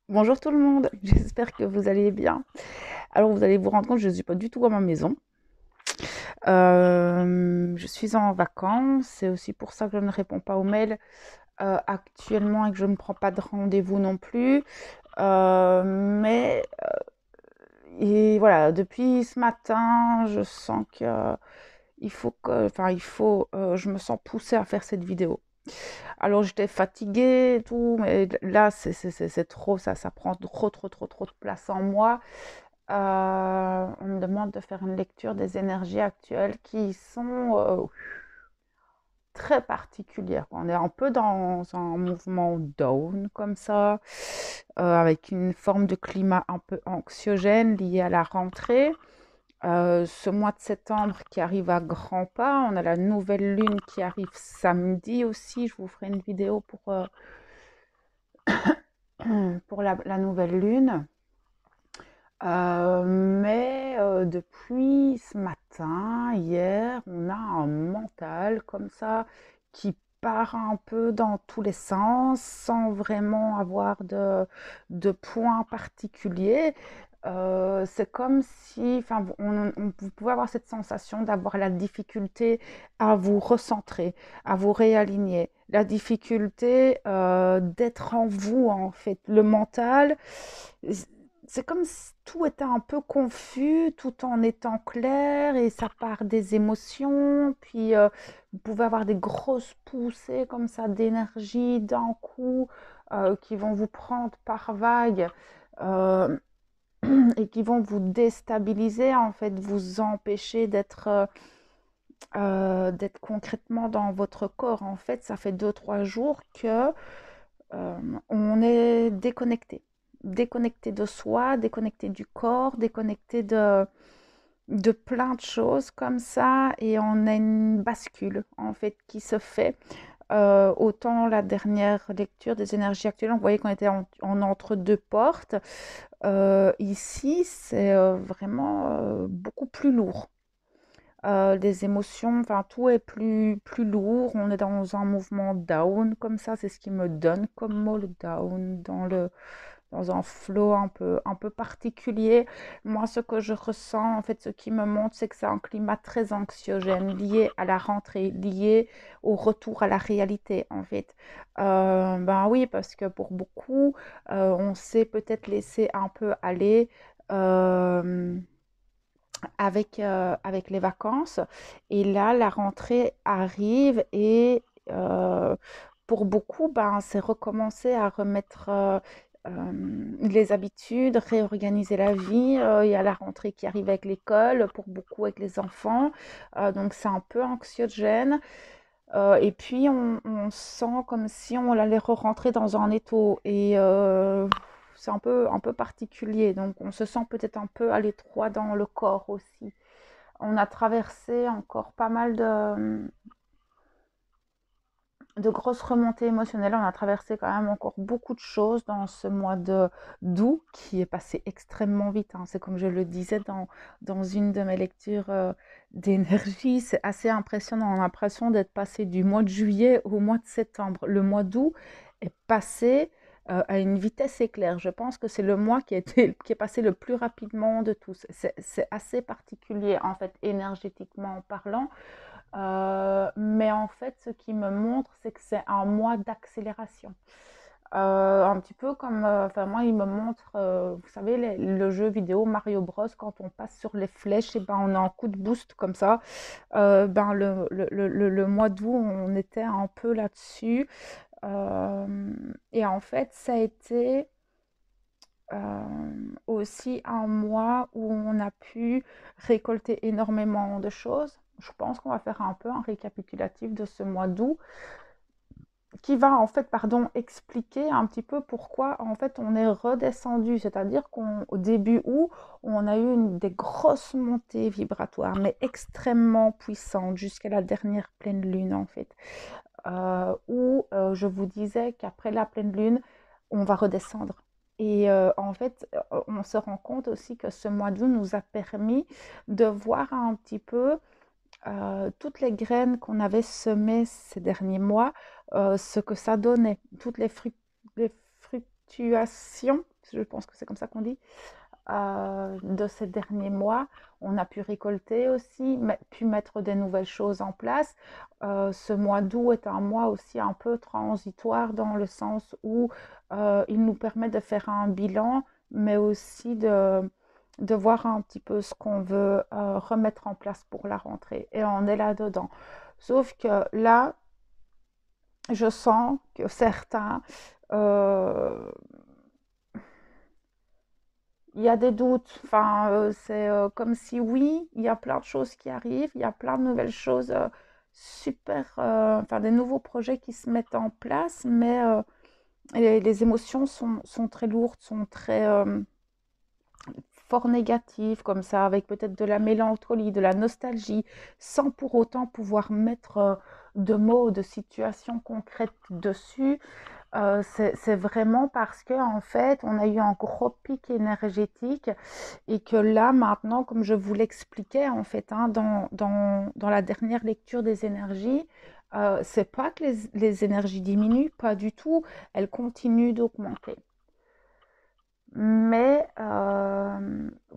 Bonjour tout le monde, j'espère que vous allez bien. Alors vous allez vous rendre compte, je ne suis pas du tout à ma maison. Je suis en vacances, c'est aussi pour ça que je ne réponds pas aux mails actuellement et que je ne prends pas de rendez-vous non plus. Mais et voilà, depuis ce matin, je sens que il faut que, enfin je me sens poussée à faire cette vidéo. Alors j'étais fatiguée et tout, mais là c'est trop, ça prend trop de place en moi. On me demande de faire une lecture des énergies actuelles qui sont très particulières. On est un peu dans un mouvement down comme ça, avec une forme de climat un peu anxiogène lié à la rentrée. Ce mois de septembre qui arrive à grands pas, on a la nouvelle lune qui arrive samedi aussi. Je vous ferai une vidéo pour la nouvelle lune. Mais depuis ce matin, hier, on a un mental comme ça qui part un peu dans tous les sens sans vraiment avoir de point particulier. C'est comme si, enfin, vous pouvez avoir cette sensation d'avoir la difficulté à vous recentrer, à vous réaligner, la difficulté d'être en vous, en fait. Le mental, c'est comme si tout était un peu confus tout en étant clair et ça part des émotions. Puis vous pouvez avoir des grosses poussées comme ça d'énergie d'un coup qui vont vous prendre par vague euh, et qui vont vous déstabiliser, en fait, vous empêcher d'être concrètement dans votre corps. En fait, ça fait 2, 3 jours que on est déconnecté. Déconnecté de soi, déconnecté du corps, déconnecté de plein de choses comme ça. Et on a une bascule, en fait, qui se fait. Autant la dernière lecture des énergies actuelles, on voyait qu'on était en entre deux portes. Ici, c'est vraiment beaucoup plus lourd. Les émotions, enfin tout est plus lourd. On est dans un mouvement down comme ça, c'est ce qui me donne comme mot le down, dans un flow un peu particulier. Moi, ce que je ressens, en fait, ce qui me montre, c'est que c'est un climat très anxiogène, lié à la rentrée, lié au retour à la réalité, en fait. Ben oui, parce que pour beaucoup, on s'est peut-être laissé un peu aller. euh, avec les vacances. Et là, la rentrée arrive et pour beaucoup, ben, c'est recommencer à remettre les habitudes, réorganiser la vie. Il y a la rentrée qui arrive avec l'école, pour beaucoup avec les enfants. Donc c'est un peu anxiogène. Et puis on sent comme si on allait re-rentrer dans un étau. Et c'est un peu particulier. Donc on se sent peut-être un peu à l'étroit dans le corps aussi. On a traversé encore pas mal de grosses remontées émotionnelles. On a traversé quand même encore beaucoup de choses dans ce mois de d'août qui est passé extrêmement vite, hein. C'est comme je le disais dans une de mes lectures d'énergie. C'est assez impressionnant. On a l'impression d'être passé du mois de juillet au mois de septembre. Le mois d'août est passé à une vitesse éclair. Je pense que c'est le mois qui est passé le plus rapidement de tous. C'est assez particulier, en fait, énergétiquement parlant. Mais en fait, ce qui me montre, c'est que c'est un mois d'accélération. Un petit peu comme, enfin moi, il me montre, vous savez, le jeu vidéo Mario Bros, quand on passe sur les flèches, et ben on a un coup de boost comme ça. Ben le mois d'août, on était un peu là-dessus. Et en fait, ça a été aussi un mois où on a pu récolter énormément de choses. Je pense qu'on va faire un peu un récapitulatif de ce mois d'août qui va en fait, pardon, expliquer un petit peu pourquoi en fait on est redescendu. C'est-à-dire qu'au début août, on a eu des grosses montées vibratoires, mais extrêmement puissantes jusqu'à la dernière pleine lune en fait, où je vous disais qu'après la pleine lune, on va redescendre. Et en fait, on se rend compte aussi que ce mois d'août nous a permis de voir un petit peu toutes les graines qu'on avait semées ces derniers mois, ce que ça donnait, toutes les fluctuations je pense que c'est comme ça qu'on dit, de ces derniers mois. On a pu récolter aussi, pu mettre des nouvelles choses en place. Ce mois d'août est un mois aussi un peu transitoire dans le sens où il nous permet de faire un bilan, mais aussi de voir un petit peu ce qu'on veut remettre en place pour la rentrée. Et on est là-dedans. Sauf que là, je sens que certains, euh, il y a des doutes. Enfin, c'est comme si oui, il y a plein de choses qui arrivent, il y a plein de nouvelles choses super, enfin des nouveaux projets qui se mettent en place, mais les émotions sont très lourdes, sont très fort négatives, comme ça, avec peut-être de la mélancolie, de la nostalgie, sans pour autant pouvoir mettre de mots, de situations concrètes dessus. C'est vraiment parce que en fait, on a eu un gros pic énergétique et que là, maintenant, comme je vous l'expliquais, en fait, hein, dans la dernière lecture des énergies, c'est pas que les énergies diminuent, pas du tout, elles continuent d'augmenter. Mais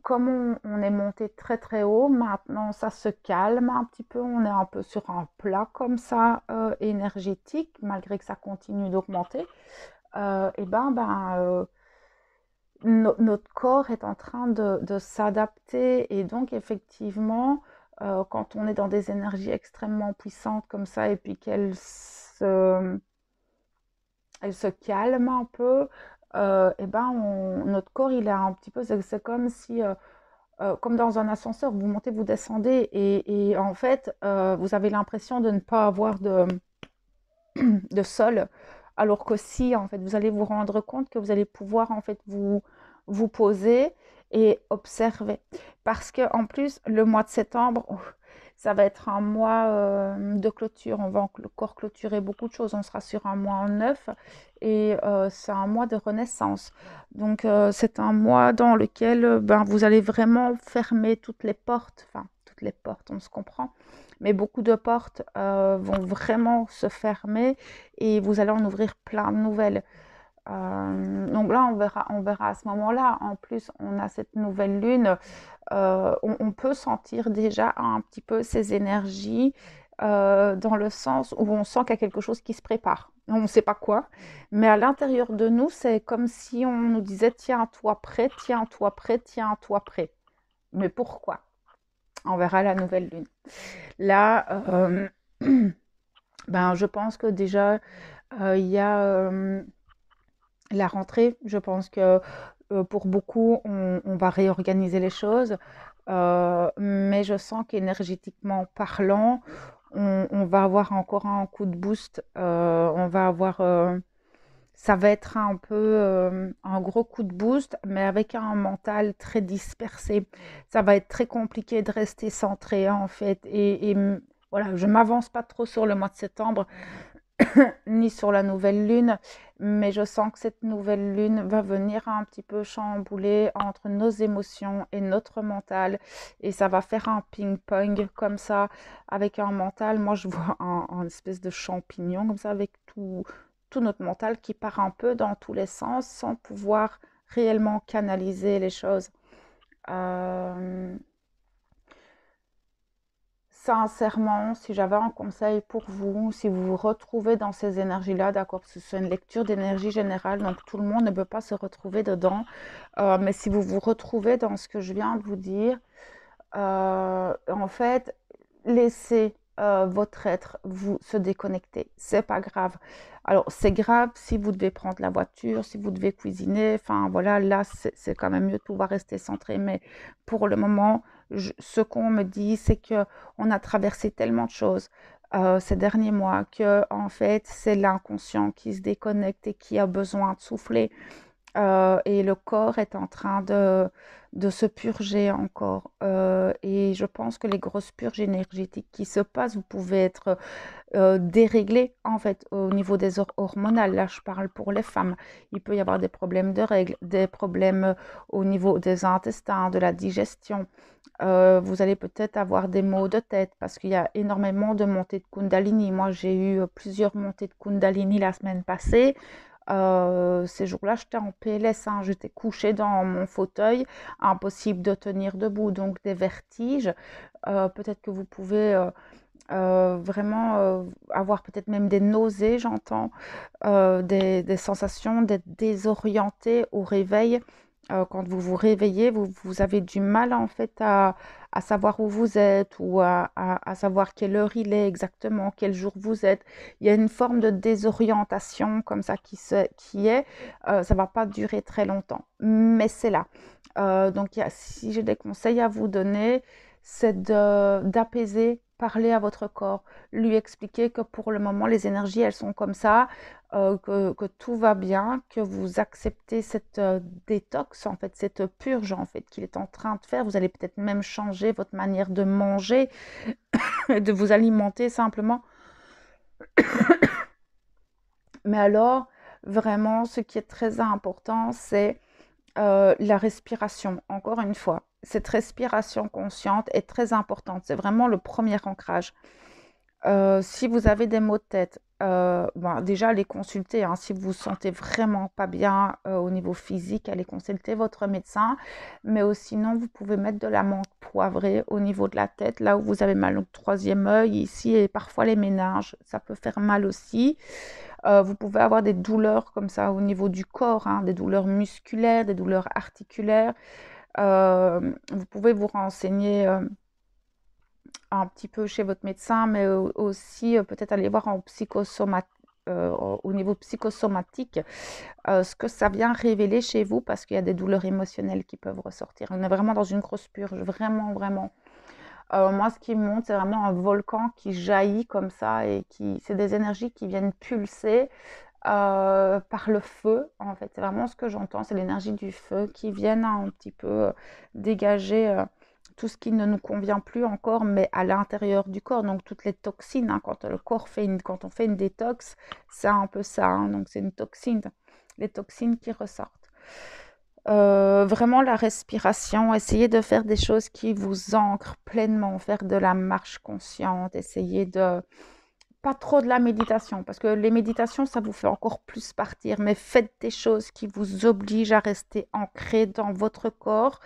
comme on est monté très très haut, maintenant ça se calme un petit peu, on est un peu sur un plat comme ça énergétique, malgré que ça continue d'augmenter. Et notre corps est en train de s'adapter et donc effectivement, quand on est dans des énergies extrêmement puissantes comme ça et puis elles se calment un peu, notre corps il est un petit peu, c'est comme si, comme dans un ascenseur, vous montez, vous descendez et en fait, vous avez l'impression de ne pas avoir de sol, alors que si en fait vous allez vous rendre compte que vous allez pouvoir en fait vous poser et observer, parce que en plus le mois de septembre, ça va être un mois de clôture, on va encore clôturer beaucoup de choses, on sera sur un mois en neuf et c'est un mois de renaissance, donc c'est un mois dans lequel vous allez vraiment fermer toutes les portes, enfin toutes les portes, on se comprend, mais beaucoup de portes vont vraiment se fermer et vous allez en ouvrir plein de nouvelles. Donc là, on verra à ce moment-là. En plus, on a cette nouvelle lune. On peut sentir déjà un petit peu ces énergies dans le sens où on sent qu'il y a quelque chose qui se prépare. On ne sait pas quoi, mais à l'intérieur de nous, c'est comme si on nous disait tiens-toi prêt, tiens-toi prêt, tiens-toi prêt. Mais pourquoi? On verra la nouvelle lune. Là, je pense que déjà, il y a la rentrée. Je pense que pour beaucoup, on va réorganiser les choses. Mais je sens qu'énergétiquement parlant, on va avoir encore un coup de boost. On va avoir, ça va être un peu un gros coup de boost, mais avec un mental très dispersé. Ça va être très compliqué de rester centré en fait. Voilà, je m'avance pas trop sur le mois de septembre ni sur la nouvelle lune, mais je sens que cette nouvelle lune va venir un petit peu chambouler entre nos émotions et notre mental, et ça va faire un ping-pong comme ça avec un mental. Moi, je vois un espèce de champignon comme ça avec tout notre mental qui part un peu dans tous les sens sans pouvoir réellement canaliser les choses. Euh, Sincèrement, si j'avais un conseil pour vous, si vous vous retrouvez dans ces énergies-là, d'accord, parce que c'est une lecture d'énergie générale, donc tout le monde ne peut pas se retrouver dedans, mais si vous vous retrouvez dans ce que je viens de vous dire, en fait, laissez votre être vous se déconnecter. C'est pas grave. Alors, c'est grave si vous devez prendre la voiture, si vous devez cuisiner. Enfin, voilà, là, c'est quand même mieux de pouvoir rester centré. Mais pour le moment, ce qu'on me dit, c'est que on a traversé tellement de choses ces derniers mois que, en fait, c'est l'inconscient qui se déconnecte et qui a besoin de souffler. Et le corps est en train de se purger encore. Et je pense que les grosses purges énergétiques qui se passent, vous pouvez être déréglé en fait au niveau des hormonales. Là, je parle pour les femmes. Il peut y avoir des problèmes de règles, des problèmes au niveau des intestins, de la digestion. Vous allez peut-être avoir des maux de tête parce qu'il y a énormément de montées de Kundalini. Moi, j'ai eu plusieurs montées de Kundalini la semaine passée. Ces jours-là, j'étais en PLS, hein, j'étais couchée dans mon fauteuil, impossible de tenir debout, donc des vertiges. Peut-être que vous pouvez vraiment avoir peut-être même des nausées, j'entends, des sensations d'être désorienté au réveil. Quand vous vous réveillez, vous avez du mal en fait à savoir où vous êtes ou à savoir quelle heure il est exactement, quel jour vous êtes. Il y a une forme de désorientation comme ça qui est. Ça va pas durer très longtemps, mais c'est là. Donc, si j'ai des conseils à vous donner, c'est d'apaiser, parler à votre corps, lui expliquer que pour le moment, les énergies, elles sont comme ça, que tout va bien, que vous acceptez cette détox, en fait, cette purge, en fait, qu'il est en train de faire. Vous allez peut-être même changer votre manière de manger, de vous alimenter simplement. Mais alors, vraiment, ce qui est très important, c'est la respiration. Encore une fois, cette respiration consciente est très importante. C'est vraiment le premier ancrage. Si vous avez des maux de tête, bon, déjà allez consulter, hein, si vous vous sentez vraiment pas bien au niveau physique, allez consulter votre médecin. Mais sinon, vous pouvez mettre de la menthe poivrée au niveau de la tête, là où vous avez mal au troisième œil, ici, et parfois les méninges. Ça peut faire mal aussi. Vous pouvez avoir des douleurs comme ça au niveau du corps, hein, des douleurs musculaires, des douleurs articulaires. Vous pouvez vous renseigner un petit peu chez votre médecin, mais aussi peut-être aller voir au niveau psychosomatique ce que ça vient révéler chez vous, parce qu'il y a des douleurs émotionnelles qui peuvent ressortir. On est vraiment dans une grosse purge, vraiment, vraiment. Moi, ce qui me montre, c'est vraiment un volcan qui jaillit comme ça, et c'est des énergies qui viennent pulser par le feu, en fait. C'est vraiment ce que j'entends, c'est l'énergie du feu qui vient un petit peu dégager tout ce qui ne nous convient plus encore, mais à l'intérieur du corps. Donc toutes les toxines, hein, quand on fait une détox, c'est un peu ça, hein, donc c'est une toxine, les toxines qui ressortent. Vraiment la respiration, essayez de faire des choses qui vous ancrent pleinement, faire de la marche consciente, essayez de pas trop de la méditation, parce que les méditations, ça vous fait encore plus partir, mais faites des choses qui vous obligent à rester ancré dans votre corps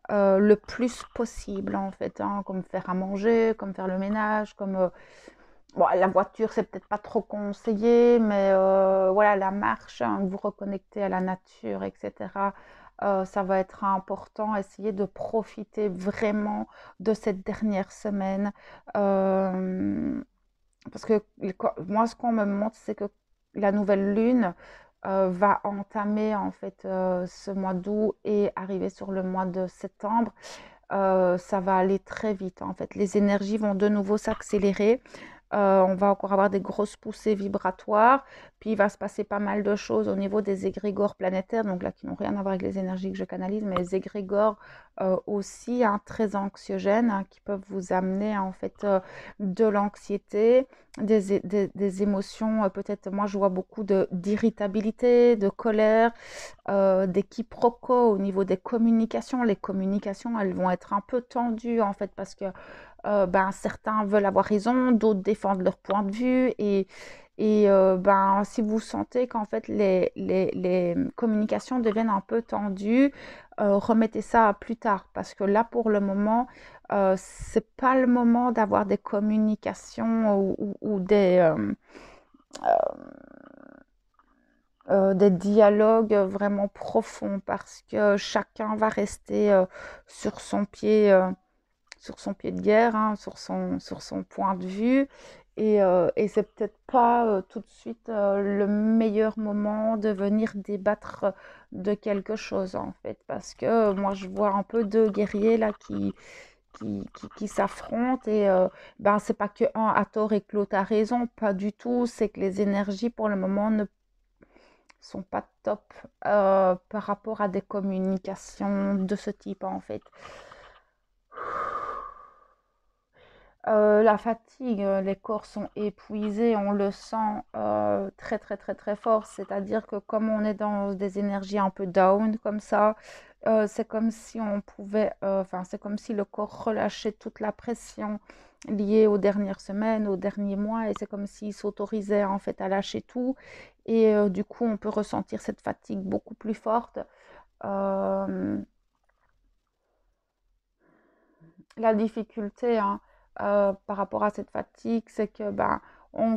le plus possible, en fait, hein, comme faire à manger, comme faire le ménage, comme... bon, la voiture, c'est peut-être pas trop conseillé, mais voilà, la marche, hein, vous reconnecter à la nature, etc. Ça va être important. Essayez de profiter vraiment de cette dernière semaine. Euh, Parce que moi, ce qu'on me montre, c'est que la nouvelle lune va entamer en fait ce mois d'août et arriver sur le mois de septembre. Ça va aller très vite en fait. Les énergies vont de nouveau s'accélérer. On va encore avoir des grosses poussées vibratoires. Puis il va se passer pas mal de choses au niveau des égrégores planétaires, donc là qui n'ont rien à voir avec les énergies que je canalise, mais les égrégores aussi hein, très anxiogènes hein, qui peuvent vous amener en fait de l'anxiété, des émotions. Peut-être moi je vois beaucoup d'irritabilité, de colère, des quiproquos au niveau des communications. Les communications, elles vont être un peu tendues en fait parce que ben, certains veulent avoir raison, d'autres défendent leur point de vue et ben, si vous sentez qu'en fait les communications deviennent un peu tendues, remettez ça à plus tard parce que là pour le moment, c'est pas le moment d'avoir des communications ou des dialogues vraiment profonds parce que chacun va rester sur son pied de guerre, hein, sur son point de vue. Et c'est peut-être pas tout de suite le meilleur moment de venir débattre de quelque chose, en fait. Parce que moi, je vois un peu deux guerriers là qui s'affrontent. Et ben, c'est pas que un a tort et que l'autre a raison, pas du tout. C'est que les énergies, pour le moment, ne sont pas top par rapport à des communications de ce type, en fait. La fatigue, les corps sont épuisés, on le sent très très très très fort. C'est-à-dire que comme on est dans des énergies un peu down comme ça, c'est comme si on pouvait, enfin c'est comme si le corps relâchait toute la pression liée aux dernières semaines, aux derniers mois, et c'est comme s'il s'autorisait en fait à lâcher tout et du coup, on peut ressentir cette fatigue beaucoup plus forte. Euh, la difficulté, hein, par rapport à cette fatigue, c'est que ben, on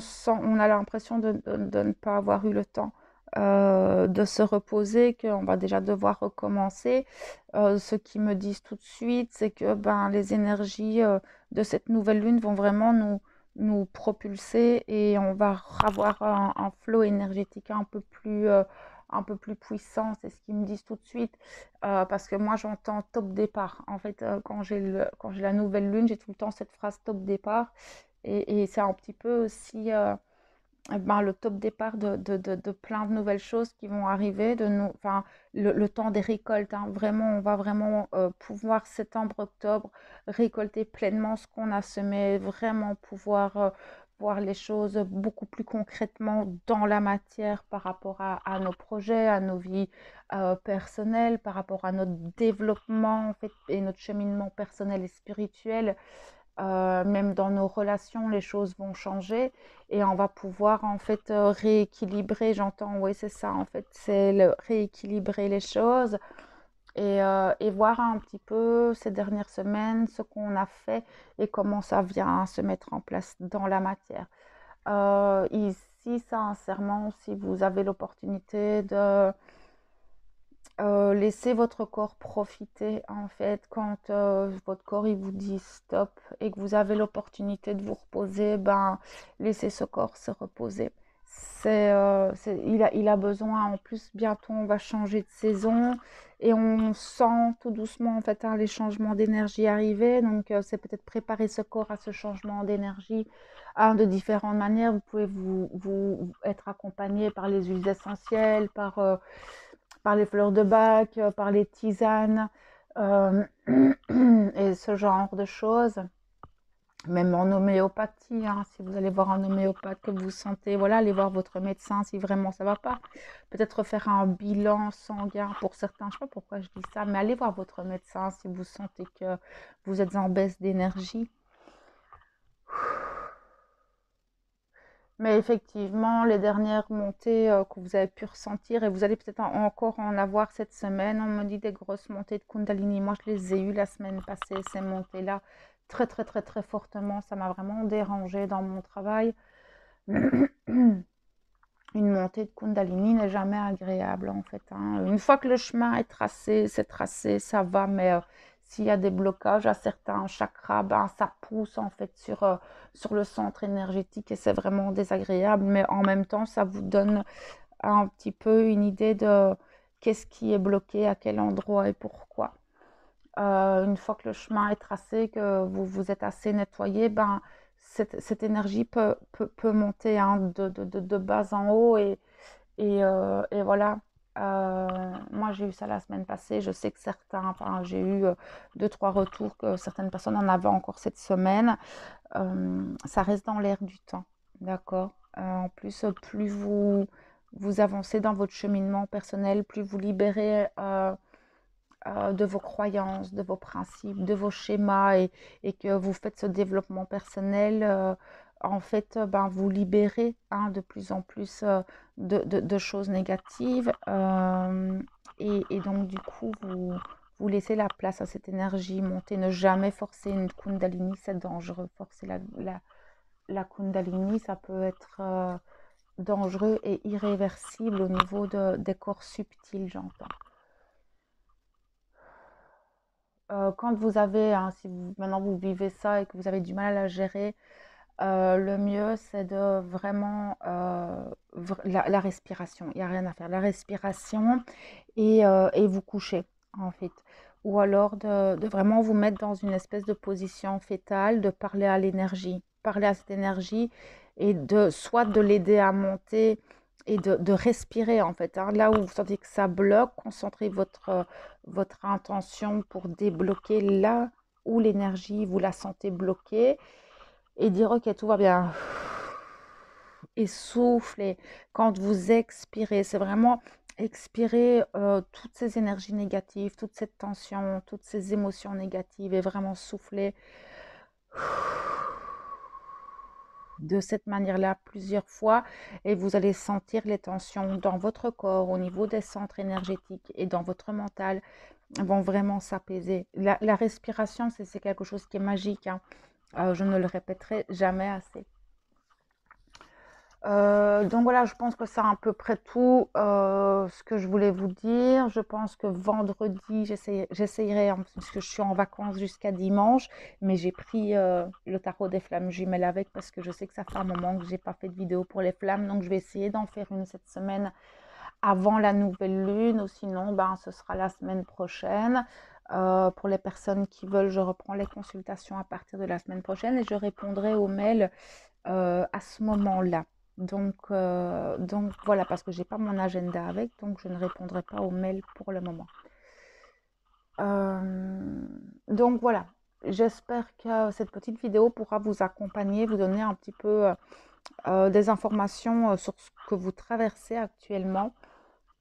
a l'impression de ne pas avoir eu le temps de se reposer, qu'on va déjà devoir recommencer. Ce qu'ils me disent tout de suite, c'est que ben, les énergies de cette nouvelle lune vont vraiment nous propulser et on va avoir un flow énergétique un peu plus puissant. C'est ce qu'ils me disent tout de suite. Parce que moi, j'entends top départ. En fait, quand j'ai la nouvelle lune, j'ai tout le temps cette phrase top départ. Et c'est un petit peu aussi ben, le top départ de plein de nouvelles choses qui vont arriver, enfin, le temps des récoltes, hein. Vraiment, on va vraiment pouvoir, septembre, octobre, récolter pleinement ce qu'on a semé, vraiment pouvoir voir les choses beaucoup plus concrètement dans la matière par rapport à nos projets, à nos vies personnelles, par rapport à notre développement en fait, et notre cheminement personnel et spirituel. Même dans nos relations, les choses vont changer et on va pouvoir en fait rééquilibrer, j'entends, oui c'est ça en fait, c'est rééquilibrer les choses et voir un petit peu ces dernières semaines ce qu'on a fait et comment ça vient se mettre en place dans la matière. Ici, sincèrement, si vous avez l'opportunité de laissez votre corps profiter en fait quand votre corps il vous dit stop et que vous avez l'opportunité de vous reposer, ben laissez ce corps se reposer. Il a besoin, en plus bientôt on va changer de saison et on sent tout doucement en fait hein, les changements d'énergie arriver, donc c'est peut-être préparer ce corps à ce changement d'énergie hein, de différentes manières. Vous pouvez vous être accompagné par les huiles essentielles, par les fleurs de bac, par les tisanes euh, et ce genre de choses. Même en homéopathie, hein, si vous allez voir un homéopathe que vous sentez, voilà, allez voir votre médecin si vraiment ça ne va pas. Peut-être faire un bilan sanguin pour certains, je ne sais pas pourquoi je dis ça, mais allez voir votre médecin si vous sentez que vous êtes en baisse d'énergie. Mais effectivement, les dernières montées que vous avez pu ressentir, et vous allez peut-être encore en avoir cette semaine, on me dit des grosses montées de Kundalini. Moi, je les ai eues la semaine passée, ces montées-là, très, très, très, très fortement. Ça m'a vraiment dérangée dans mon travail. Une montée de Kundalini n'est jamais agréable, en fait, hein. Une fois que le chemin est tracé, ça va, mais s'il y a des blocages à certains chakras, ben, ça pousse en fait sur le centre énergétique et c'est vraiment désagréable, mais en même temps, ça vous donne un petit peu une idée de qu'est-ce qui est bloqué, à quel endroit et pourquoi. Une fois que le chemin est tracé, que vous vous êtes assez nettoyé, ben, cette énergie peut monter hein, de bas en haut et voilà. Moi, j'ai eu ça la semaine passée. Je sais que certains, enfin, j'ai eu deux, trois retours que certaines personnes en avaient encore cette semaine. Ça reste dans l'air du temps, d'accord? En plus, plus vous avancez dans votre cheminement personnel, plus vous libérez de vos croyances, de vos principes, de vos schémas et que vous faites ce développement personnel, en fait, ben, vous libérez hein, de plus en plus de choses négatives et donc du coup, vous laissez la place à cette énergie monter. Ne jamais forcer une Kundalini, c'est dangereux. Forcer la Kundalini, ça peut être dangereux et irréversible au niveau des corps subtils, j'entends. Quand vous avez, hein, si vous, maintenant vous vivez ça et que vous avez du mal à la gérer, le mieux c'est de vraiment la respiration. Il n'y a rien à faire. La respiration et vous coucher en fait. Ou alors de vraiment vous mettre dans une espèce de position fétale, de parler à l'énergie, parler à cette énergie et de soit de l'aider à monter et de respirer en fait, hein. Là où vous sentez que ça bloque, concentrez votre intention pour débloquer là où l'énergie, vous la sentez bloquée et dire ok, tout va bien. Et soufflez. Quand vous expirez, c'est vraiment expirer toutes ces énergies négatives, toute cette tension, toutes ces émotions négatives et vraiment souffler. de cette manière-là plusieurs fois et vous allez sentir les tensions dans votre corps, au niveau des centres énergétiques et dans votre mental vont vraiment s'apaiser. La respiration, c'est quelque chose qui est magique, hein. Je ne le répéterai jamais assez. Donc voilà, je pense que c'est à peu près tout ce que je voulais vous dire. Je pense que vendredi, j'essayerai, hein, parce que je suis en vacances jusqu'à dimanche, mais j'ai pris le tarot des flammes jumelles avec parce que je sais que ça fait un moment que j'ai pas fait de vidéo pour les flammes, donc je vais essayer d'en faire une cette semaine avant la nouvelle lune, ou sinon, ben, ce sera la semaine prochaine. Pour les personnes qui veulent, je reprends les consultations à partir de la semaine prochaine et je répondrai aux mails à ce moment-là. Donc voilà, parce que j'ai pas mon agenda avec, donc je ne répondrai pas aux mails pour le moment. Donc voilà, j'espère que cette petite vidéo pourra vous accompagner, vous donner un petit peu des informations sur ce que vous traversez actuellement.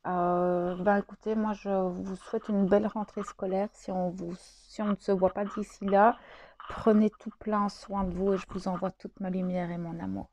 Ben écoutez, moi je vous souhaite une belle rentrée scolaire si on ne se voit pas d'ici là. Prenez tout plein soin de vous et je vous envoie toute ma lumière et mon amour.